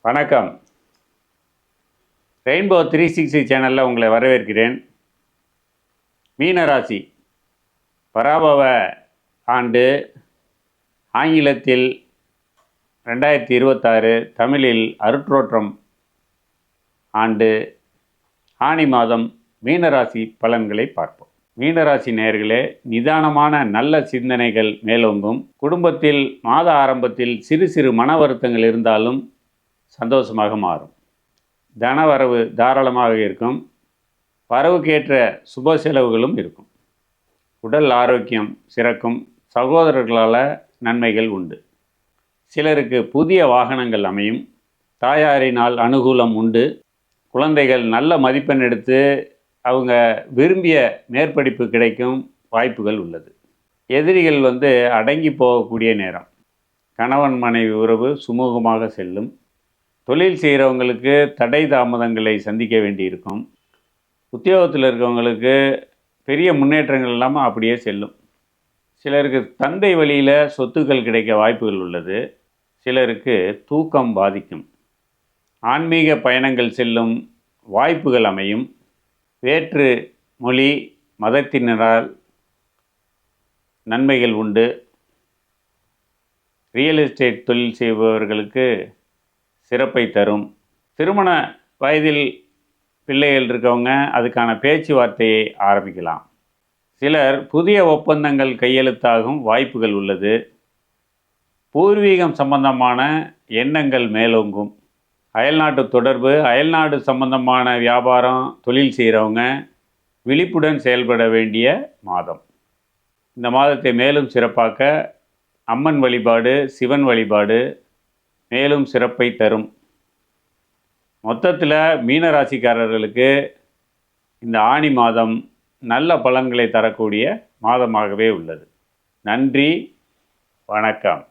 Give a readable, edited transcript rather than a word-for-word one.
வணக்கம். ரெயின்போ 360 சேனலில் உங்களை வரவேற்கிறேன். மீனராசி பராபவ ஆண்டு ஆங்கிலத்தில் 2026, தமிழில் அருட்ரோற்றம் ஆண்டு ஆனி மாதம் மீனராசி பலன்களை பார்ப்போம். மீனராசி நேயர்களே, நிதானமான நல்ல சிந்தனைகள் மேலோங்கும். குடும்பத்தில் மாத ஆரம்பத்தில் சிறு சிறு மன வருத்தங்கள் இருந்தாலும் சந்தோஷமாக மாறும். தனவரவு தாராளமாக இருக்கும். வரவுக்கேற்ற சுப செலவுகளும் இருக்கும். உடல் ஆரோக்கியம் சிறக்கும். சகோதரர்களால் நன்மைகள் உண்டு. சிலருக்கு புதிய வாகனங்கள் அமையும். தாயாரினால் அனுகூலம் உண்டு. குழந்தைகள் நல்ல மதிப்பெண் எடுத்து அவங்க விரும்பிய மேற்படிப்பு கிடைக்கும் வாய்ப்புகள் உள்ளது. எதிரிகள் அடங்கி போகக்கூடிய நேரம். கணவன் மனைவி உறவு சுமூகமாக செல்லும். தொழில் செய்கிறவங்களுக்கு தடை தாமதங்களை சந்திக்க வேண்டியிருக்கும். உத்தியோகத்தில் இருக்கவங்களுக்கு பெரிய முன்னேற்றங்கள் இல்லாமல் அப்படியே செல்லும். சிலருக்கு தந்தை வழியில் சொத்துக்கள் கிடைக்க வாய்ப்புகள் உள்ளது. சிலருக்கு தூக்கம் பாதிக்கும். ஆன்மீக பயணங்கள் செல்லும் வாய்ப்புகள் அமையும். வேற்று மொழி மதத்தினரால் நன்மைகள் உண்டு. ரியல் எஸ்டேட் தொழில் செய்பவர்களுக்கு சிறப்பை தரும். திருமண வயதில் பிள்ளைகள் இருக்கவங்க அதுக்கான பேச்சுவார்த்தையை ஆரம்பிக்கலாம். சிலர் புதிய ஒப்பந்தங்கள் கையெழுத்தாகும் வாய்ப்புகள் உள்ளது. பூர்வீகம் சம்பந்தமான எண்ணங்கள் மேலோங்கும். அயல்நாட்டு தொடர்பு, அயல்நாடு சம்பந்தமான வியாபாரம், தொழில் செய்கிறவங்க விழிப்புடன் செயல்பட வேண்டிய மாதம். இந்த மாதத்தை மேலும் சிறப்பாக்க அம்மன் வழிபாடு, சிவன் வழிபாடு மேலும் சிறப்பை தரும். மொத்தத்தில் மீனராசிக்காரர்களுக்கு இந்த ஆனி மாதம் நல்ல பலன்களை தரக்கூடிய மாதமாகவே உள்ளது. நன்றி, வணக்கம்.